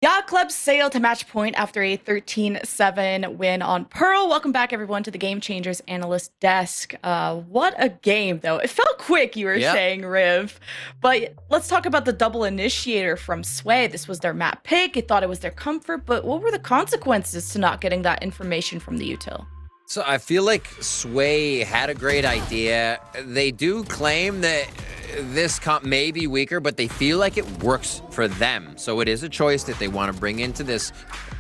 Yacht Club sailed to match point after a 13-7 win on Pearl. Welcome back, everyone, to the Game Changers Analyst Desk. What a game, though. It felt quick, you were saying, Riv. But let's talk about the double initiator from Sway. This was their map pick. It thought it was their comfort, but what were the consequences to not getting that information from the util? So I feel like Sway had a great idea. They do claim that this comp may be weaker, but they feel like it works for them. So it is a choice that they want to bring into this.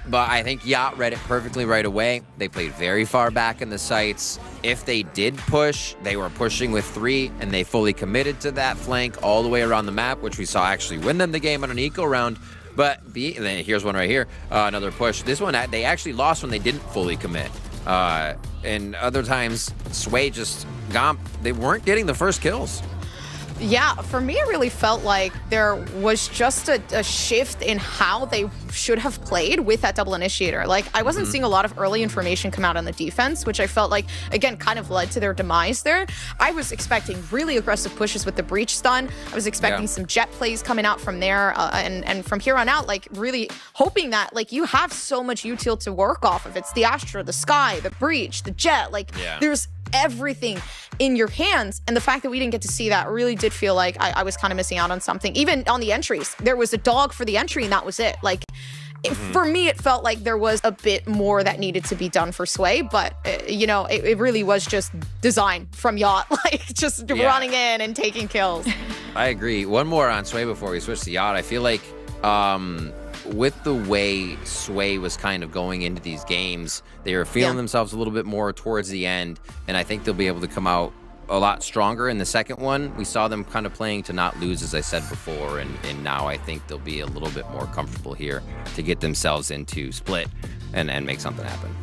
But I think Yacht read it perfectly right away. They played very far back in the sites. If they did push, they were pushing with 3, and they fully committed to that flank all the way around the map, which we saw actually win them the game on an eco round. But and then here's one right here, another push. This one, they actually lost when they didn't fully commit. And other times, Sway just they weren't getting the first kills. Yeah, for me, it really felt like there was just a shift in how they should have played with that double initiator. Like, I wasn't seeing a lot of early information come out on the defense, which I felt like, again, kind of led to their demise there. I was expecting really aggressive pushes with the breach stun. I was expecting some jet plays coming out from there. And from here on out, like, really hoping that, like, you have so much util to work off of. It's the Astra, the Sky, the breach, the jet. Like, there's everything in your hands, and the fact that we didn't get to see that really did feel like I was kind of missing out on something. Even on the entries, there was a dog for the entry, and that was it. Like, for me, it felt like there was a bit more that needed to be done for Sway, but you know, it really was just design from Yacht, like just running in and taking kills. I agree. One more on Sway before we switch to Yacht. I feel like with the way Sway was kind of going into these games, they were feeling themselves a little bit more towards the end, and I think they'll be able to come out a lot stronger in the second one. We saw them kind of playing to not lose, as I said before, and now I think they'll be a little bit more comfortable here to get themselves into split and make something happen.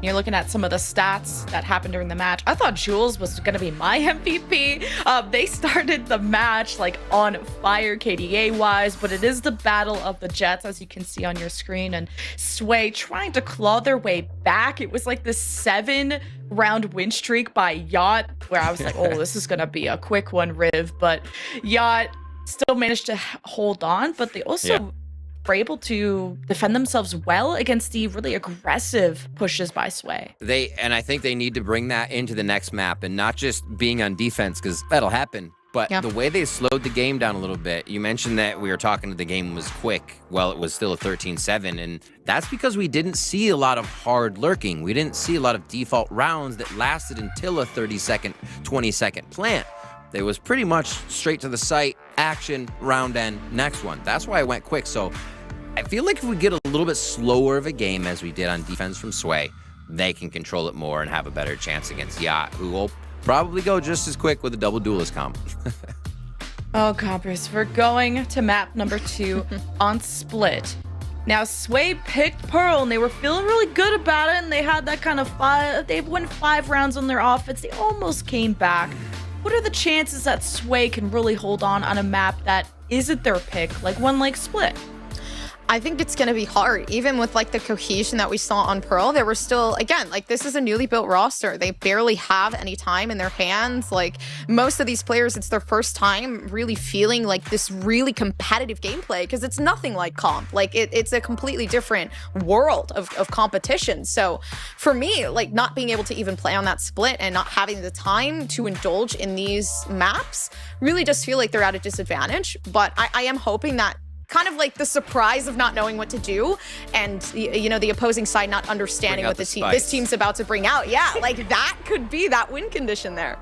You're looking at some of the stats that happened during the match. I thought Jules was going to be my MVP. They started the match like on fire KDA-wise, but it is the battle of the Jets, as you can see on your screen, and Sway trying to claw their way back. It was like this 7-round win streak by Yacht, where I was like, oh, this is going to be a quick one, Riv. But Yacht still managed to hold on, but they also were able to defend themselves well against the really aggressive pushes by Sway. And I think they need to bring that into the next map, and not just being on defense, because that'll happen. But the way they slowed the game down a little bit, you mentioned that we were talking that the game was quick. Well, it was still a 13-7, and that's because we didn't see a lot of hard lurking. We didn't see a lot of default rounds that lasted until a 30-second, 20-second plant. It was pretty much straight to the site, action, round end, next one. That's why I went quick. So I feel like if we get a little bit slower of a game as we did on defense from Sway, they can control it more and have a better chance against Yacht, who will probably go just as quick with a double duelist comp. Oh, Coppers, we're going to map number 2 on Split. Now, Sway picked Pearl, and they were feeling really good about it, and they had that kind of they've won 5 rounds on their offense. They almost came back. What are the chances that Sway can really hold on a map that isn't their pick, like one like Split? I think it's going to be hard. Even with like the cohesion that we saw on Pearl, there were still, again, like this is a newly built roster. They barely have any time in their hands. Like most of these players, it's their first time really feeling like this really competitive gameplay, because it's nothing like comp. Like it's a completely different world of competition. So for me, like not being able to even play on that Split and not having the time to indulge in these maps really just feel like they're at a disadvantage. But I am hoping that kind of like the surprise of not knowing what to do, and the opposing side not understanding what this team's about to bring out. Yeah, like that could be that win condition there.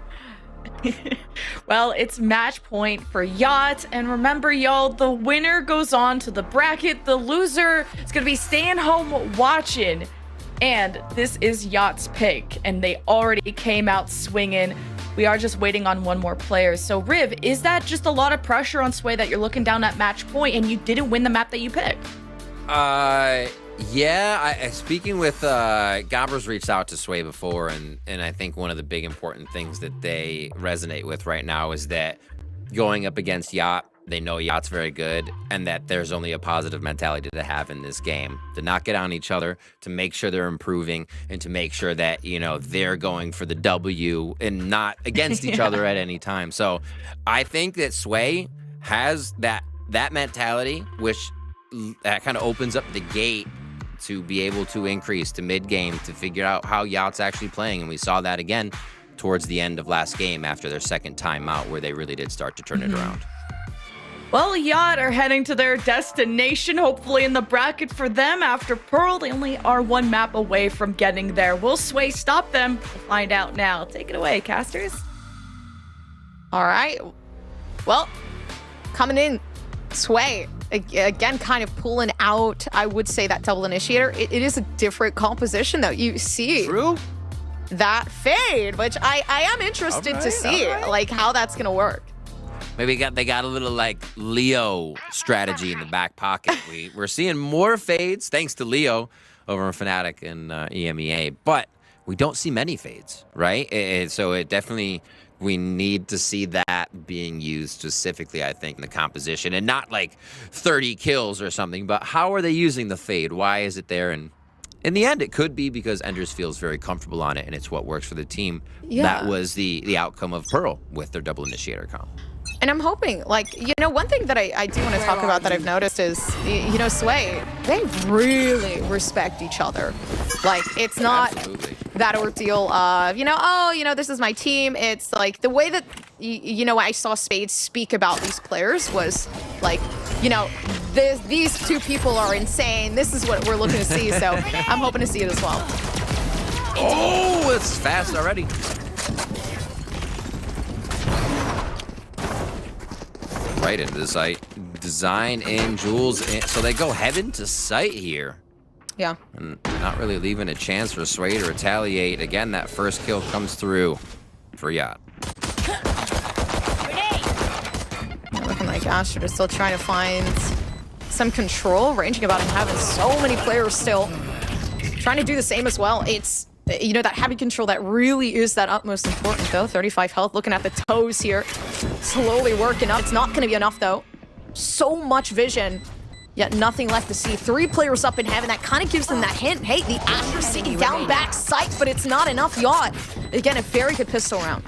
Well, it's match point for Yacht, and remember, y'all, the winner goes on to the bracket. The loser is gonna be staying home watching, and this is Yacht's pick, and they already came out swinging. We are just waiting on one more player. So, Riv, is that just a lot of pressure on Sway that you're looking down at match point and you didn't win the map that you picked? Yeah. Speaking with Gobbers reached out to Sway before, and I think one of the big important things that they resonate with right now is that going up against Yacht, they know Yacht's very good, and that there's only a positive mentality to have in this game, to not get on each other, to make sure they're improving, and to make sure that, they're going for the W and not against each other at any time. So I think that Sway has that mentality, which kind of opens up the gate to be able to increase to mid-game to figure out how Yacht's actually playing. And we saw that again towards the end of last game after their second timeout where they really did start to turn it around. Well, Yacht are heading to their destination, hopefully in the bracket for them. After Pearl, they only are one map away from getting there. Will Sway stop them? We'll find out now. Take it away, casters. All right. Well, coming in, Sway. Again, kind of pulling out, I would say, that double initiator. It is a different composition, though. You see that fade, which I am interested to see, like, how that's going to work. Maybe they got a little, like, Leo strategy in the back pocket. We're seeing more fades, thanks to Leo over in Fnatic and EMEA, but we don't see many fades, right? So it definitely... We need to see that being used specifically, I think, in the composition. And not like 30 kills or something, but how are they using the fade? Why is it there? And in the end, it could be because Enders feels very comfortable on it, and it's what works for the team. Yeah. That was the outcome of Pearl with their double initiator comp. And I'm hoping, like, you know, one thing that I do want to talk about that I've noticed is, you know, Sway, they really respect each other. Like, it's not that ordeal of, you know, oh, you know, this is my team. It's like the way that, you know, I saw Spade speak about these players was like, you know, these two people are insane. This is what we're looking to see. So I'm hoping to see it as well. Oh, it's fast already. Right into the site. Design in Jules. So they go heaven to site here. Yeah. And not really leaving a chance for Sway to retaliate. Again, that first kill comes through for Yacht. Looking like Astrid is still trying to find some control, ranging about him having so many players still. Trying to do the same as well. It's, you know, that heavy control that really is that utmost important, though. 35 health, looking at the toes here. Slowly working up. It's not going to be enough, though. So much vision, yet nothing left to see. 3 players up in heaven. That kind of gives them that hint. Hey, the Asher City down back sight, but it's not enough. Yacht. Again, a very good pistol round.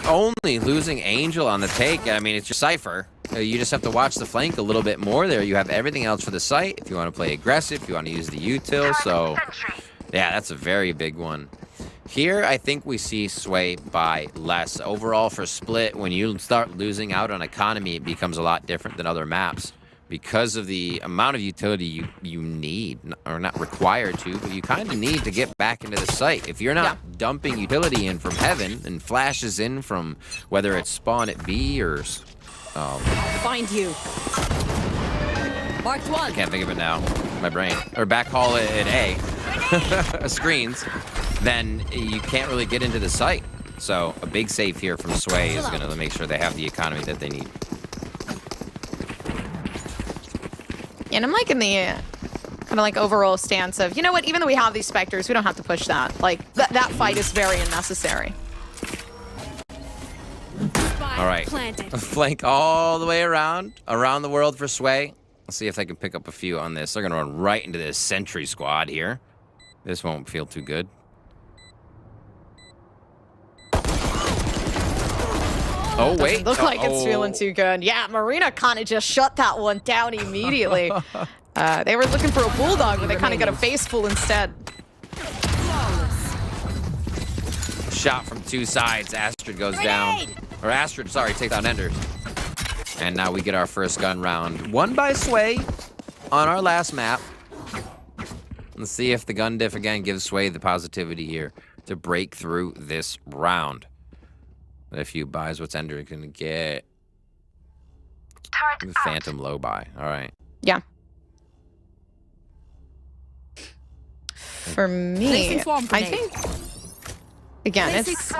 Only losing Angel on the take. I mean, it's your Cypher. You just have to watch the flank a little bit more there. You have everything else for the site. If you want to play aggressive, if you want to use the util. So, yeah, that's a very big one. Here, I think we see Sway by less. Overall, for Split, when you start losing out on economy, it becomes a lot different than other maps because of the amount of utility you need, or not required to, but you kind of need to get back into the site. If you're not dumping utility in from heaven and flashes in from whether it's spawn at B or... Find you. Marked one. I can't think of it now. My brain. Or back haul at A. Screens. Then you can't really get into the site. So a big save here from Sway is going to make sure they have the economy that they need. And I'm like in the kind of like overall stance of, you know what, even though we have these Spectres, we don't have to push that. Like, that fight is very unnecessary. All right, flank all the way around the world for Sway. Let's see if they can pick up a few on this. They're going to run right into this sentry squad here. This won't feel too good. Oh, wait. Doesn't look like it's feeling too good. Yeah, Marina kind of just shut that one down immediately. They were looking for a Bulldog, but they kind of got a face full instead. Shot from 2 sides. Astrid goes down. Or Astrid, sorry, take down Enders. And now we get our first gun round. Won by Sway on our last map. Let's see if the gun diff again gives Sway the positivity here to break through this round. But if you buys, what's Ender gonna get? Phantom low buy. All right. Yeah. For me, I think, again, it's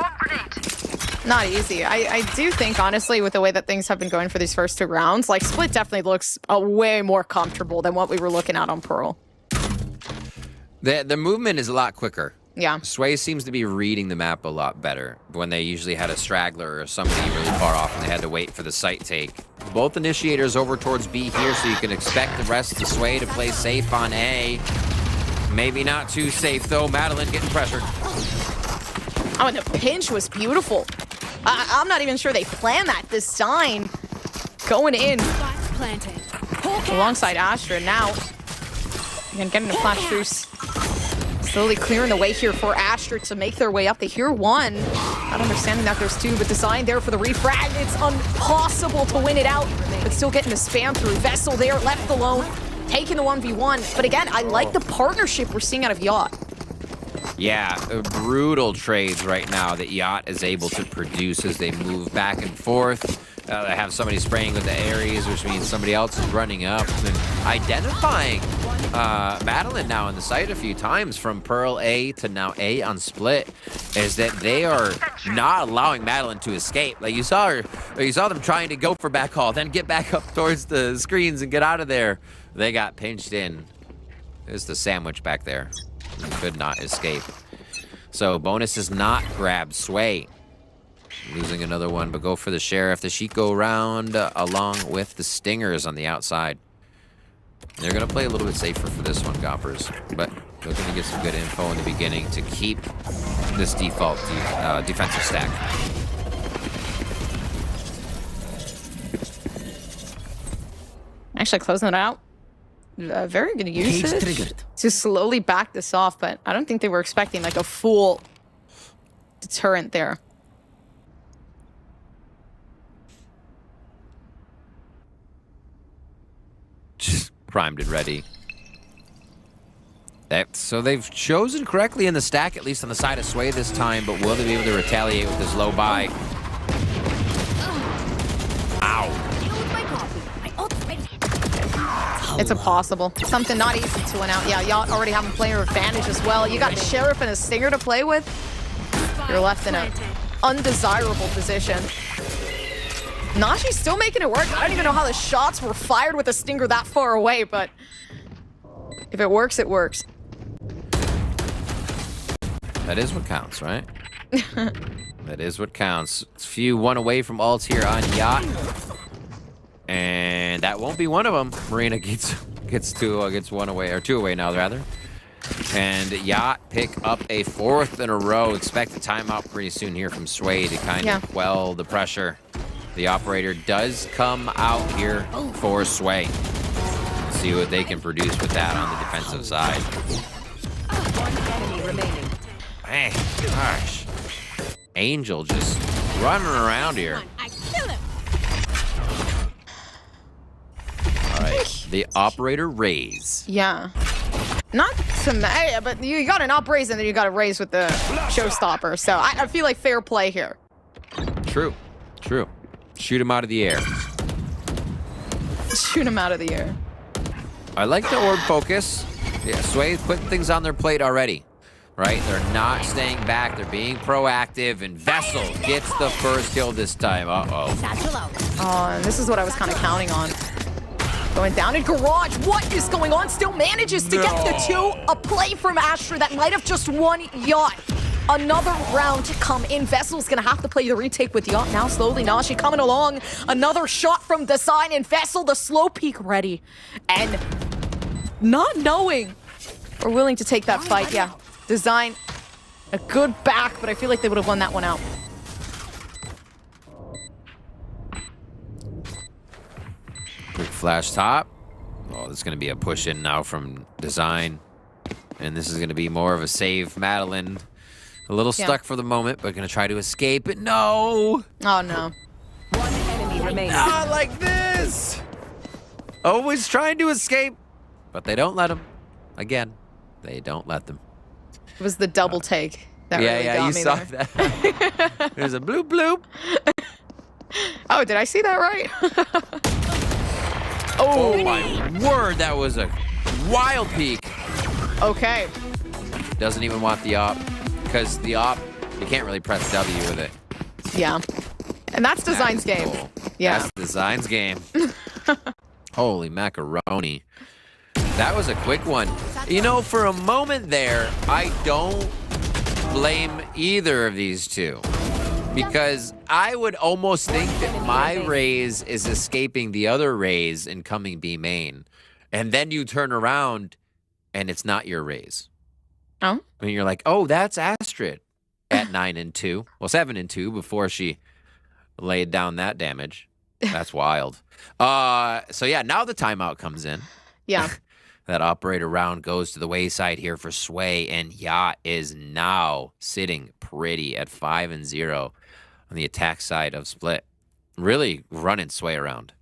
not easy. I do think, honestly, with the way that things have been going for these first 2 rounds, like, Split definitely looks way more comfortable than what we were looking at on Pearl. The movement is a lot quicker. Yeah. Sway seems to be reading the map a lot better when they usually had a straggler or somebody really far off and they had to wait for the site take. Both initiators over towards B here, so you can expect the rest of the Sway to play safe on A. Maybe not too safe, though. Madeline getting pressured. Oh, and the pinch was beautiful. I'm not even sure they planned that design. Going in. alongside Astra. Now, again, getting a flash truce. Slowly clearing the way here for Astra to make their way up. They hear one. Not understanding that there's two, but Design there for the refrag. It's impossible to win it out, but still getting the spam through. Vessel there, left alone, taking the 1v1. But again, I like the partnership we're seeing out of Yacht. Yeah, brutal trades right now that Yacht is able to produce as they move back and forth. They have somebody spraying with the Ares, which means somebody else is running up and identifying Madeline now in the site a few times from Pearl A to now A on split, is that they are not allowing Madeline to escape. Like you saw them trying to go for backhaul, then get back up towards the screens and get out of there. They got pinched in. There's the sandwich back there. He could not escape. So bonus is not grab Sway. Losing another one, but go for the Sheriff. The Sheik go around along with the Stingers on the outside. They're going to play a little bit safer for this one, Goppers, but they're going to get some good info in the beginning to keep this default defensive stack. Actually closing it out. Very good usage to slowly back this off, but I don't think they were expecting like a full deterrent there. Just primed and ready. So they've chosen correctly in the stack, at least on the side of Sway this time, but will they be able to retaliate with this low buy? Ow. It's impossible. Something not easy to win out. Yeah, y'all already have a player advantage as well. You got a Sheriff and a Stinger to play with. You're left in an undesirable position. Nashi's still making it work. I don't even know how the shots were fired with a Stinger that far away, but if it works, it works. That is what counts, right? That is what counts. It's few one away from ults here on Yacht. And that won't be one of them. Marina gets one away, or two away now, rather. And Yacht pick up a fourth in a row. Expect a timeout pretty soon here from Sway to kind of quell the pressure. The operator does come out here for Sway. See what they can produce with that on the defensive side. One enemy remaining. Man, gosh. Angel just running around here. I kill him. All right, the operator raise. Yeah. Not to me, but you got an up raise and then you got a raise with the showstopper. So I feel like fair play here. True, true. Shoot him out of the air. Shoot him out of the air. I like the orb focus. Yeah, Sway put things on their plate already, right? They're not staying back. They're being proactive, and Vessel gets the first kill this time. Uh-oh. Oh, and this is what I was kind of counting on. Going down in Garage. What is going on? Still manages to get the two. A play from Astra that might have just won Yacht. Another round to come in. Vessel's gonna have to play the retake with Yacht now. Slowly, Nashi coming along. Another shot from Design, and Vessel, the slow peek ready. And not knowing or willing to take that fight. Yeah, Design, a good back, but I feel like they would have won that one out. Quick flash top. Oh, this is going to be a push in now from Design. And this is going to be more of a save. Madeline, a little stuck for the moment, but going to try to escape it. No! Oh, no. One enemy remaining. Not like this! Always trying to escape, but they don't let him. Again, they don't let them. It was the double take that really got me saw there. that. There's a bloop bloop. Oh, did I see that right? Oh my word, that was a wild peek. Okay. Doesn't even want the op, because the op, you can't really press W with it. Yeah. And that's Design's game. Cool. Yeah. That's Design's game. Holy macaroni. That was a quick one. You know, for a moment there, I don't blame either of these two. Because I would almost think that my raise is escaping the other raise and coming B main. And then you turn around and it's not your raise. Oh? And you're like, oh, that's Astrid at 9 and 2. Well, 7 and 2 before she laid down that damage. That's wild. So yeah, now the timeout comes in. Yeah. That operator round goes to the wayside here for Sway, and Yacht is now sitting pretty at 5-0 on the attack side of Split. Really running Sway around.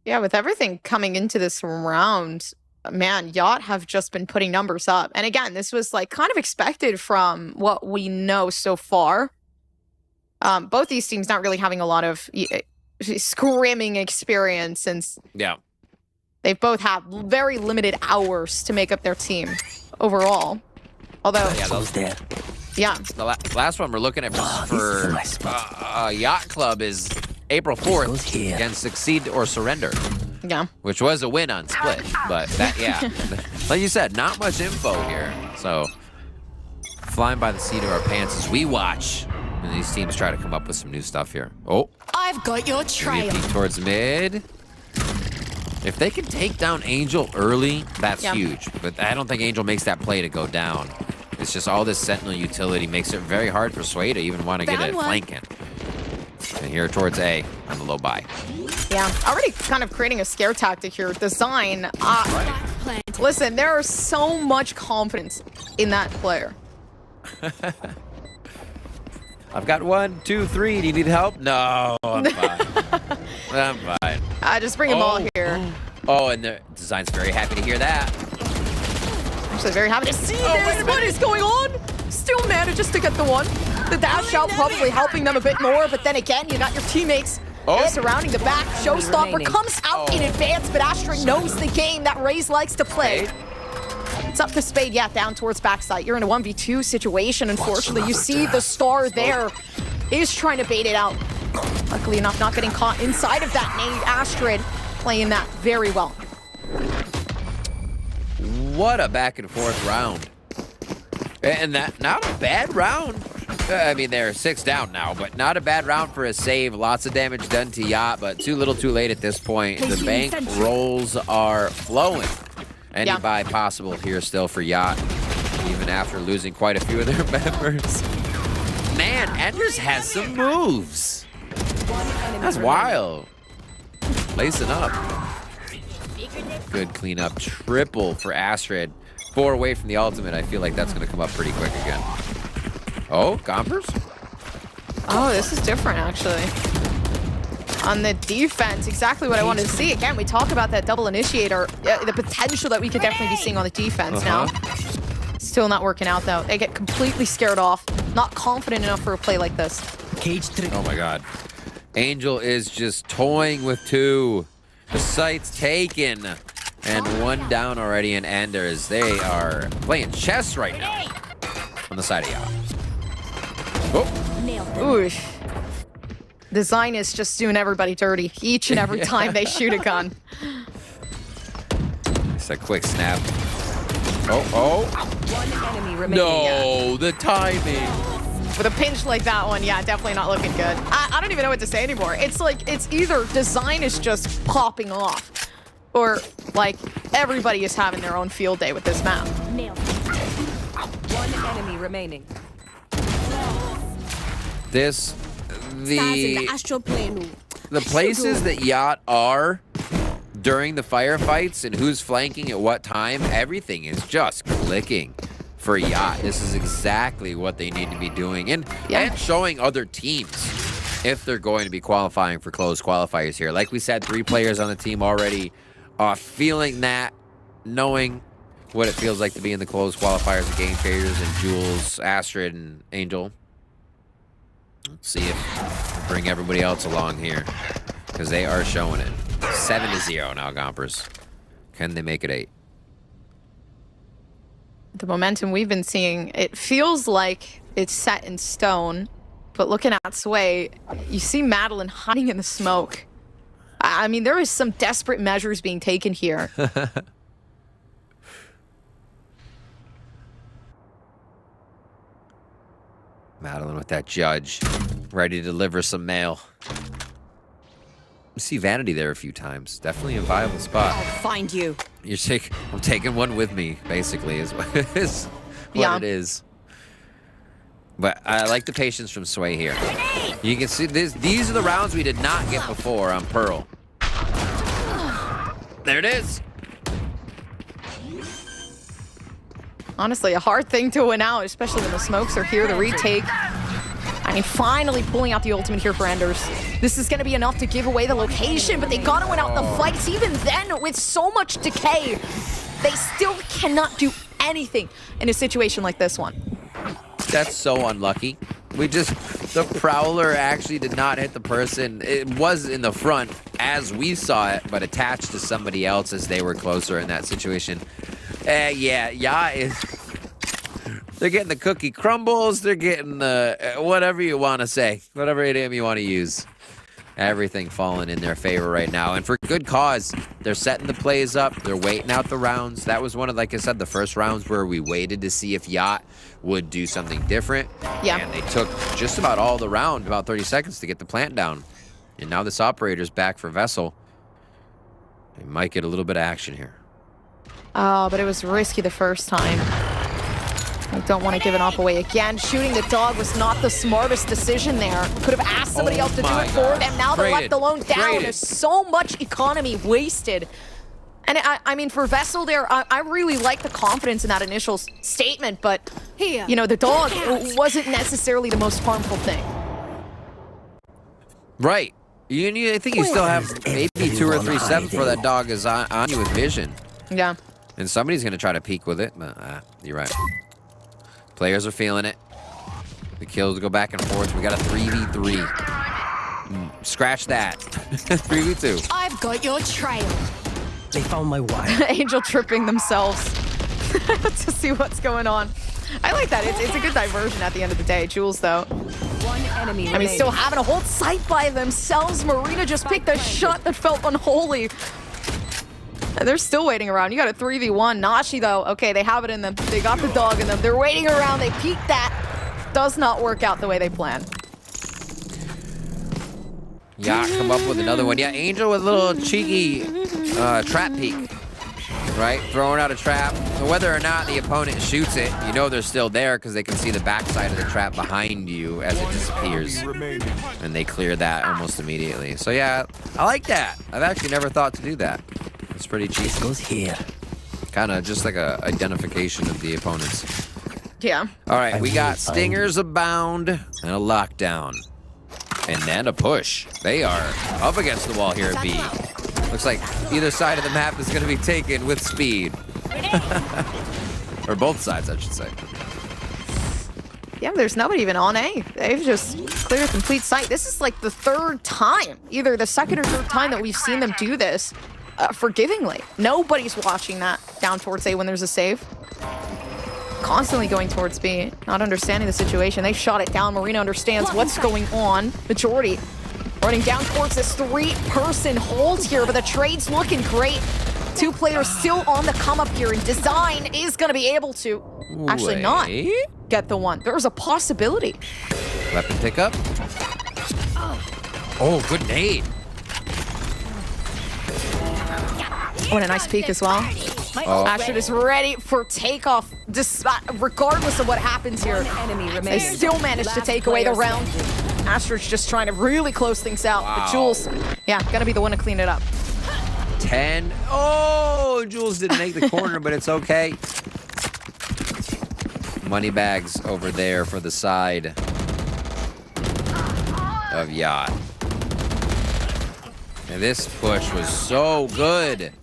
Yeah, with everything coming into this round, man, Yacht have just been putting numbers up. And again, this was like kind of expected from what we know so far. Both these teams not really having a lot of scrimming experience since they both have very limited hours to make up their team overall. Although, yeah, the last one we're looking at for Yacht Club is April 4th against Succeed or Surrender. Yeah. Which was a win on Split, but that, yeah. Like you said, not much info here. So, flying by the seat of our pants as we watch. And these teams try to come up with some new stuff here. Oh. I've got your trail. Peek towards mid. If they can take down Angel early, that's huge. But I don't think Angel makes that play to go down. It's just all this Sentinel utility makes it very hard for Sway to even want to get a flank in. And here towards A on the low buy. Yeah, already kind of creating a scare tactic here. Design. Listen, there is so much confidence in that player. I've got 1, 2, 3. Do you need help? No, I'm fine. I'm fine. Just bring them all here. Oh, and the Design's very happy to hear that. Actually, very happy to see this. What is going on? Still manages to get the one. The dash out probably helping them a bit more, but then again, you got your teammates surrounding the back. Showstopper comes out in advance, but Astrid knows the game that Raze likes to play. It's up to Spade, down towards backside. You're in a 1v2 situation, unfortunately. You see the star there is trying to bait it out. Luckily enough, not getting caught inside of that nade. Astrid playing that very well. What a back and forth round. And that, not a bad round. I mean, they're 6 down now, but not a bad round for a save. Lots of damage done to Yacht, but too little too late at this point. The bank rolls are flowing. Any buy possible here still for Yacht, even after losing quite a few of their members. Man, Enders has some moves. That's wild. Lacing up. Good cleanup. Triple for Astrid. 4 away from the ultimate. I feel like that's going to come up pretty quick again. Oh, Gompers? Oh, this is different, actually. On the defense, exactly what I wanted to see. Again, we talk about that double initiator, the potential that we could definitely be seeing on the defense now. Still not working out, though. They get completely scared off. Not confident enough for a play like this. Oh, my God. Angel is just toying with 2. The site's taken. And 1 down already in Enders. They are playing chess right now on the side of Yacht. Ooh. Design is just doing everybody dirty each and every time they shoot a gun. It's a quick snap. Oh. 1 enemy remaining. No, the timing. With a pinch like that one, definitely not looking good. I don't even know what to say anymore. It's like, it's either Design is just popping off, or like everybody is having their own field day with this map. 1 enemy remaining. The places that Yacht are during the firefights and who's flanking at what time, everything is just clicking for Yacht. This is exactly what they need to be doing and showing other teams if they're going to be qualifying for closed qualifiers here. Like we said, 3 players on the team already feeling that, knowing what it feels like to be in the closed qualifiers of Game Changers and Jules, Astrid, and Angel. Let's see if we bring everybody else along here, because they are showing it. 7-0 now, Gompers. Can they make it 8? The momentum we've been seeing, it feels like it's set in stone. But looking at Sway, you see Madeline hiding in the smoke. I mean, there is some desperate measures being taken here. Madeline with that judge, ready to deliver some mail. See Vanity there a few times. Definitely a viable spot. I'll find you. I'm taking one with me, basically, is what it is. But I like the patience from Sway here. You can see this. These are the rounds we did not get before on Pearl. There it is. Honestly, a hard thing to win out, especially when the smokes are here. The retake. I mean, finally pulling out the ultimate here for Enders. This is going to be enough to give away the location, but they got to win out the fights. Even then, with so much decay, they still cannot do anything in a situation like this one. That's so unlucky. The Prowler actually did not hit the person. It was in the front as we saw it, but attached to somebody else as they were closer in that situation. Yeah, they're getting the cookie crumbles. They're getting the whatever you want to say, whatever idiom you want to use. Everything falling in their favor right now, and for good cause. They're setting the plays up. They're waiting out the rounds. That was one of, like I said, the first rounds where we waited to see if Yacht would do something different. Yeah. And they took just about all the round, about 30 seconds to get the plant down. And now this operator's back for Vessel. They might get a little bit of action here. Oh, but it was risky the first time. I don't want to give it up away again. Shooting the dog was not the smartest decision there. Could have asked somebody else to do it for them. Now they're left alone down. There's so much economy wasted. And I mean, for Vessel there, I really like the confidence in that initial statement, but, you know, the dog wasn't necessarily the most harmful thing. Right. I think you still have maybe 2 or 3 steps before that dog is on you with vision. Yeah. And somebody's going to try to peek with it, but you're right. Players are feeling it. The kills go back and forth. We got a 3v3. Scratch that. 3v2. I've got your trail. They found my wire. Angel tripping themselves to see what's going on. I like that. It's a good diversion at the end of the day. Jules, though. One enemy I mean, still having a whole site by themselves. Marina just picked a shot that felt unholy. And they're still waiting around. You got a 3v1. Nashi, though, okay, they have it in them. They got the dog in them. They're waiting around. They peeked that. Does not work out the way they planned. Yacht come up with another one. Yeah, Angel with a little cheeky trap peek. Right? Throwing out a trap. Whether or not the opponent shoots it, you know they're still there because they can see the backside of the trap behind you as it disappears. And they clear that almost immediately. So yeah, I like that. I've actually never thought to do that. It's pretty cheap. This goes here. Kind of just like a identification of the opponents. Yeah. All right, we got Stingers Abound and a Lockdown. And then a push. They are up against the wall here at B. Looks like either side of the map is going to be taken with speed. Or both sides, I should say. Yeah, there's nobody even on A. They've just cleared a complete site. This is like the third time, either the second or third time that we've seen them do this forgivingly. Nobody's watching that down towards A when there's a save. Constantly going towards B, not understanding the situation. They shot it down. Marina understands what's going on. Majority running down towards this 3-person hold here, but the trade's looking great. 2 players still on the come up here, and Design is going to be able to actually not get the one. There's a possibility. Weapon pickup. Oh, good nade. Oh, and a nice peek as well. Oh. Astrid is ready for takeoff, regardless of what happens here. Enemy They remaining. still managed to take away the round. Astrid's just trying to really close things out. Wow. But Jules, yeah, gonna be the one to clean it up. 10. Oh, Jules didn't make the corner, but it's okay. Money bags over there for the side of Yacht. And this push was so good.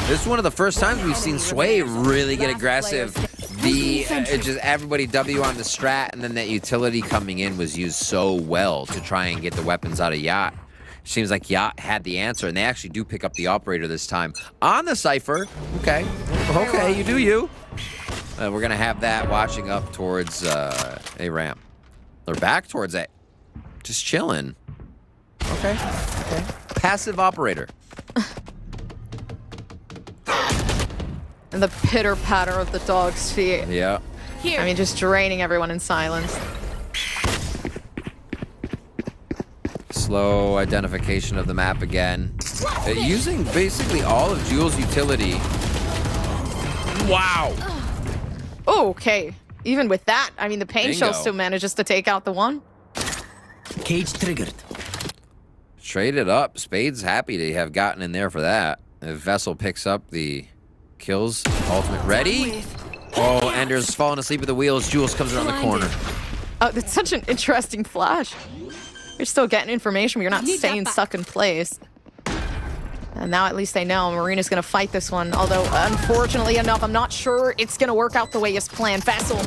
This is one of the first times we've seen Sway really get aggressive. Just everybody W on the strat, and then that utility coming in was used so well to try and get the weapons out of Yacht. Seems like Yacht had the answer, and they actually do pick up the operator this time on the Cypher. Okay, you do you. We're gonna have that watching up towards a ramp. They're back towards it, just chilling. Okay. Passive operator. And the pitter-patter of the dog's feet. Yeah. I mean, just draining everyone in silence. Slow identification of the map again. Using basically all of Jules' utility. Wow. Oh, okay. Even with that, I mean, the pain Bingo. shell still manages to take out the one. Cage triggered. Traded up. Spade's happy to have gotten in there for that. If Vessel picks up the kills. Ultimate ready. Oh, Ender's falling asleep at the wheels. Jules comes around the corner. Oh, that's such an interesting flash. You're still getting information, but you're not staying stuck in place. And now at least they know Marina's going to fight this one. Although, unfortunately enough, I'm not sure it's going to work out the way it's planned. Vessel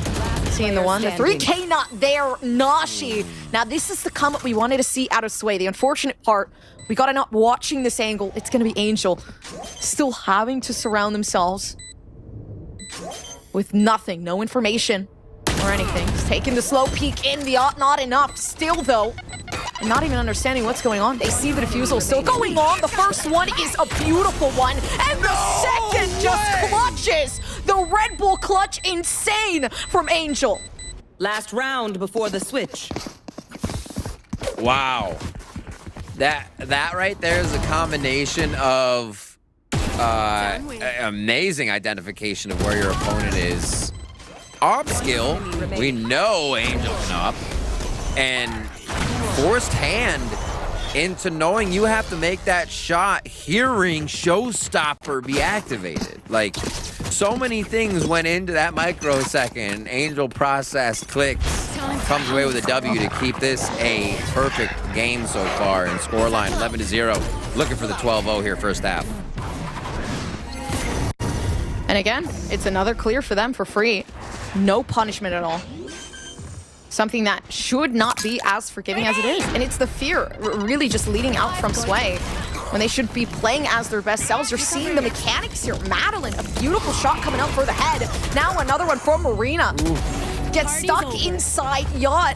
seeing the one. The 3K not there. Nashi. Now, this is the come up we wanted to see out of Sway. The unfortunate part, we got to not watching this angle. It's going to be Angel still having to surround themselves with nothing. No information or anything. Just taking the slow peek in. The not enough. Still, though, not even understanding what's going on. They see the defusal still going on. The first one is a beautiful one. And the second just clutches. The Red Bull clutch, insane from Angel. Last round before the switch. Wow. That right there is a combination of amazing identification of where your opponent is. Op skill, we know Angel can up. And forced hand into knowing you have to make that shot, hearing showstopper be activated. Like, so many things went into that microsecond. Angel process clicks, comes away with a W to keep this a perfect game so far. And scoreline 11-0. Looking for the 12-0 here first half. And again, it's another clear for them for free. No punishment at all. Something that should not be as forgiving as it is. And it's the fear really just leading out from Sway. When they should be playing as their best selves, you're seeing the mechanics here. Madeline, a beautiful shot coming up for the head. Now another one from Marina. Gets stuck inside Yacht.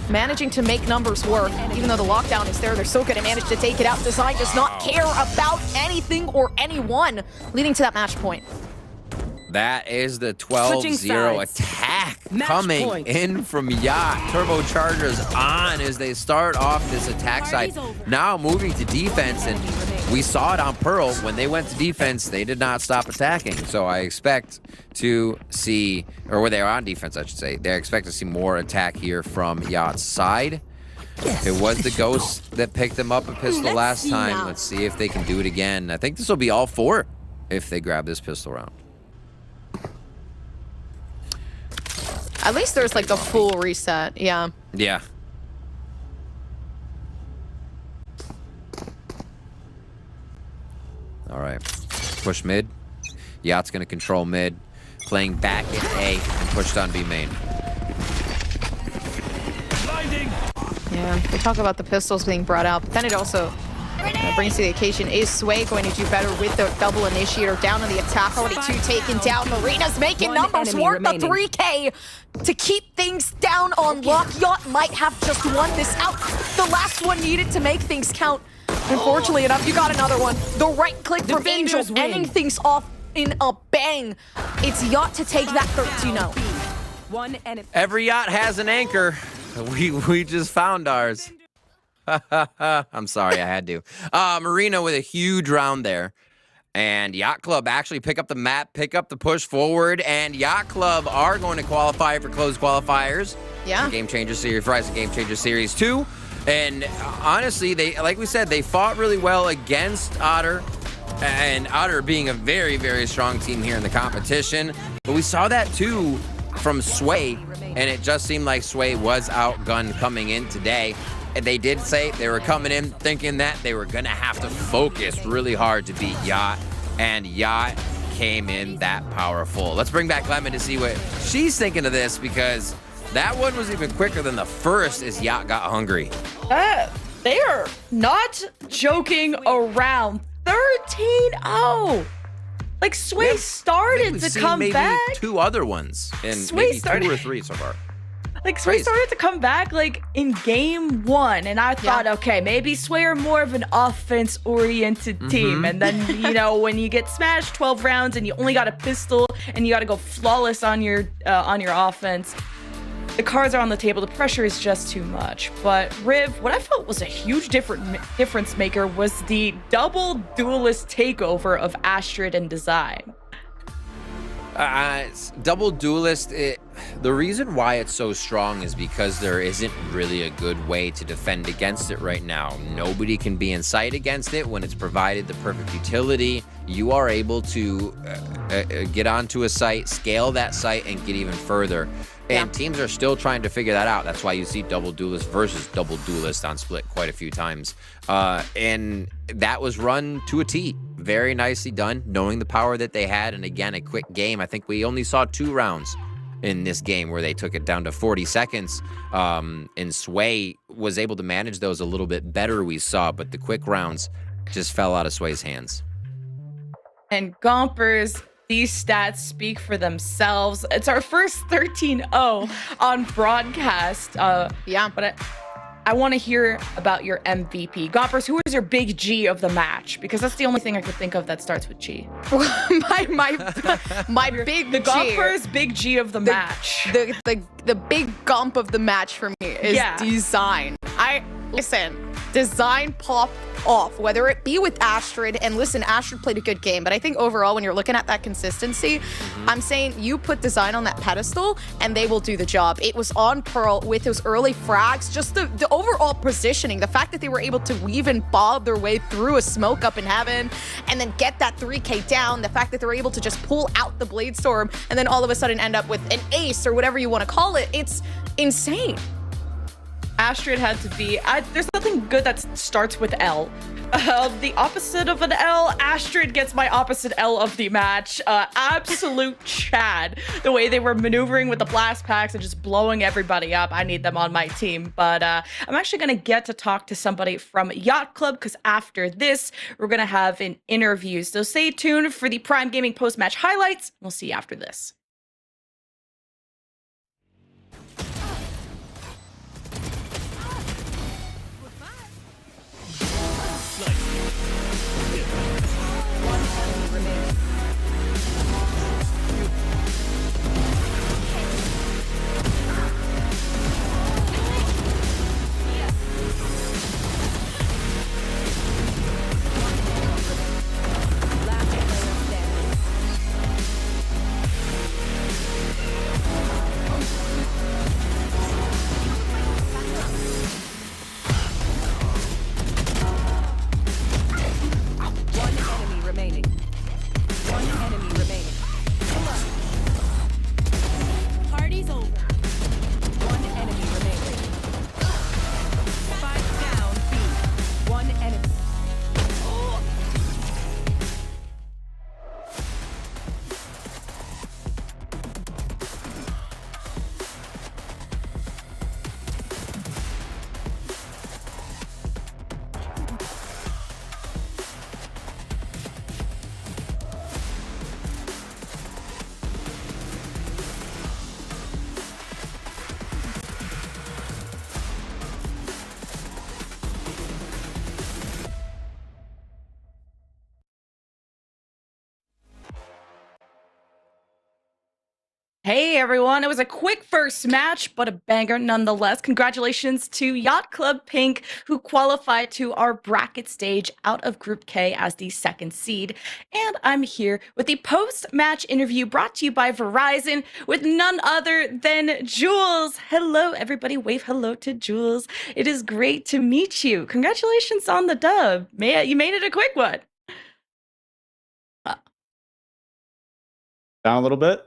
Managing to make numbers work. Even though the lockdown is there, they're still going to manage to take it out. Design does not care about anything or anyone, leading to that match point. That is the 12-0 attack coming in from Yacht. Turbochargers on as they start off this attack side. Now moving to defense, and we saw it on Pearl. When they went to defense, they did not stop attacking. So I expect to see, or when they are on defense, I should say, they expect to see more attack here from Yacht's side. It was the Ghost that picked them up a pistol last time. Let's see if they can do it again. I think this will be all four if they grab this pistol round. At least there's like a full reset, yeah. Yeah. All right. Push mid. Yacht's going to control mid. Playing back in A and pushed on B main. Yeah, we talk about the pistols being brought out, but then it also brings to the occasion, is Sway going to do better with the double initiator down on the attack? Already two taken down. Marina's making numbers. Worth the 3K to keep things down on lock. Yacht might have just won this out. The last one needed to make things count. Unfortunately enough, you got another one. The right click from Angel, ending things off in a bang. It's Yacht to take that 13-0. Every Yacht has an anchor. We just found ours. I'm sorry, I had to. Marina with a huge round there. And Yacht Club actually pick up the map, pick up the push forward, and Yacht Club are going to qualify for closed qualifiers. Yeah. Game Changer Series, Verizon Game Changer Series 2. And honestly, they, like we said, they fought really well against Otter. And Otter being a very, very strong team here in the competition. But we saw that too from Sway. And it just seemed like Sway was outgunned coming in today. They did say they were coming in thinking that they were going to have to focus really hard to beat Yacht. And Yacht came in that powerful. Let's bring back Lemon to see what she's thinking of this, because that one was even quicker than the first as Yacht got hungry. They are not joking around. 13-0. Like, Sway started to come back. Two other ones. And Sway maybe 2 or 3 so far. Like, Sway started to come back, like, in game 1. And I thought, okay, maybe Sway are more of an offense-oriented team. And then, you know, when you get smashed 12 rounds and you only got a pistol and you got to go flawless on your offense, the cards are on the table. The pressure is just too much. But Riv, what I felt was a huge difference maker was the double duelist takeover of Astrid and Design. Double duelist, The reason why it's so strong is because there isn't really a good way to defend against it right now. Nobody can be in sight against it when it's provided the perfect utility. You are able to get onto a site, scale that site, and get even further. And teams are still trying to figure that out. That's why you see double duelist versus double duelist on Split quite a few times. And that was run to a T. Very nicely done, knowing the power that they had. And again, a quick game. I think we only saw 2 rounds in this game where they took it down to 40 seconds. And Sway was able to manage those a little bit better, we saw. But the quick rounds just fell out of Sway's hands. And Gompers, these stats speak for themselves. It's our first 13-0 on broadcast. But I want to hear about your MVP. Gompers, who is your big G of the match? Because that's the only thing I could think of that starts with G. my big the G. Gompers big G of the match. The big gump of the match for me is design. Design popped off, whether it be with Astrid, and listen, Astrid played a good game, but I think overall when you're looking at that consistency, I'm saying you put design on that pedestal and they will do the job. It was on Pearl with those early frags, just the overall positioning, the fact that they were able to weave and bob their way through a smoke up in heaven and then get that 3K down, the fact that they were able to just pull out the Blade Storm and then all of a sudden end up with an ace or whatever you want to call it, it's insane. Astrid had to be, there's nothing good that starts with L. The opposite of an L, Astrid gets my opposite L of the match. Absolute Chad. The way they were maneuvering with the blast packs and just blowing everybody up. I need them on my team. But I'm actually going to get to talk to somebody from Yacht Club because after this, we're going to have an interview. So stay tuned for the Prime Gaming post-match highlights. We'll see you after this. Hey everyone, it was a quick first match, but a banger nonetheless. Congratulations to Yacht Club Pink, who qualified to our bracket stage out of Group K as the 2nd seed. And I'm here with the post-match interview brought to you by Verizon with none other than Jules. Hello everybody, wave hello to Jules. It is great to meet you. Congratulations on the dub. You made it a quick one. Down a little bit.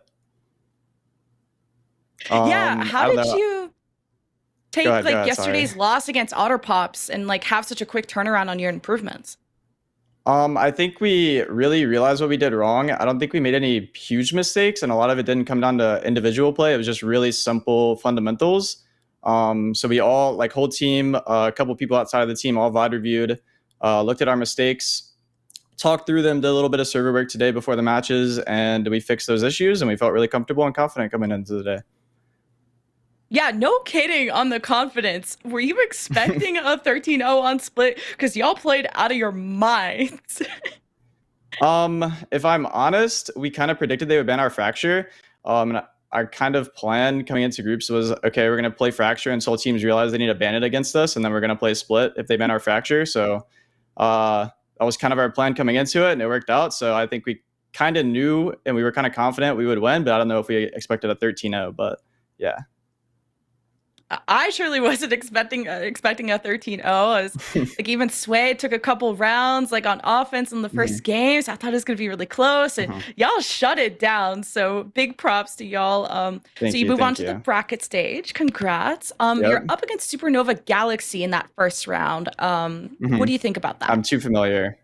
How did you take yesterday's sorry. loss against Otter Pops and have such a quick turnaround on your improvements? I think we really realized what we did wrong. I don't think we made any huge mistakes, and a lot of it didn't come down to individual play. It was just really simple fundamentals. So we all, whole team, a couple people outside of the team, all VOD reviewed, looked at our mistakes, talked through them, did a little bit of server work today before the matches, and we fixed those issues, and we felt really comfortable and confident coming into the day. Yeah, no kidding on the confidence. Were you expecting a 13-0 on Split? Because y'all played out of your minds. If I'm honest, we kind of predicted they would ban our Fracture. And our kind of plan coming into groups was, okay, we're going to play Fracture until teams realize they need to ban it against us, and then we're going to play Split if they ban our Fracture. So that was kind of our plan coming into it, and it worked out. So I think we kind of knew, and we were kind of confident we would win, but I don't know if we expected a 13-0, but yeah. I surely wasn't expecting a 13-0. I was like, even Sway took a couple rounds like on offense in the first game, so I thought it was gonna be really close, and y'all shut it down. So big props to y'all. So you move on to the bracket stage. Congrats. You're up against Supernova Galaxy in that first round. What do you think about that? I'm too familiar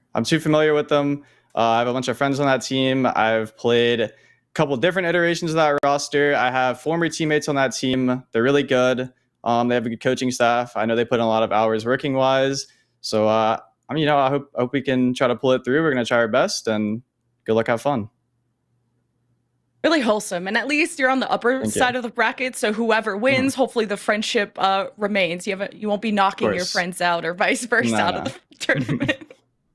with them. I have a bunch of friends on that team. I've played a couple different iterations of that roster. I have former teammates on that team. They're really good. They have a good coaching staff. I know they put in a lot of hours working wise. So, I hope we can try to pull it through. We're going to try our best, and good luck, have fun. Really wholesome. And at least you're on the upper side of the bracket. So whoever wins, hopefully the friendship remains. You won't be knocking your friends out or vice versa out of the tournament.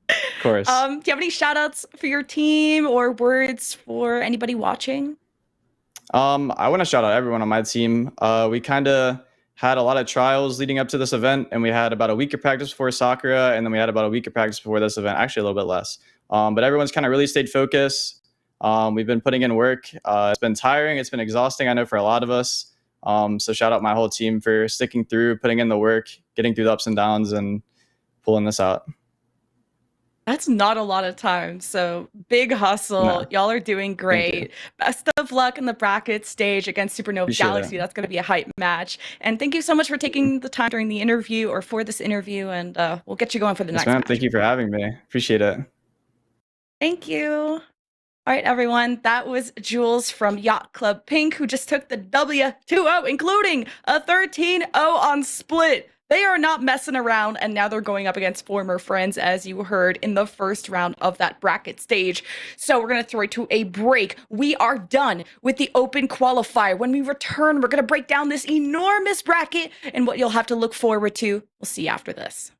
Of course. Do you have any shout outs for your team or words for anybody watching? I want to shout out everyone on my team. We kind of had a lot of trials leading up to this event, and we had about a week of practice before Sakura, and then we had about a week of practice before this event, actually a little bit less. But everyone's kind of really stayed focused. We've been putting in work. It's been tiring. It's been exhausting, I know, for a lot of us. So shout out my whole team for sticking through, putting in the work, getting through the ups and downs, and pulling this out. That's not a lot of time. So big hustle. No. Y'all are doing great. Best of luck in the bracket stage against Supernova Galaxy. That's going to be a hype match. And thank you so much for taking the time during the interview or for this interview. And we'll get you going for the next match. Thank you for having me. Appreciate it. Thank you. All right, everyone. That was Jules from Yacht Club Pink, who just took the W2-0, including a 13-0 on Split. They are not messing around, and now they're going up against former friends, as you heard in the first round of that bracket stage. So we're going to throw it to a break. We are done with the Open Qualifier. When we return, we're going to break down this enormous bracket and what you'll have to look forward to. We'll see you after this.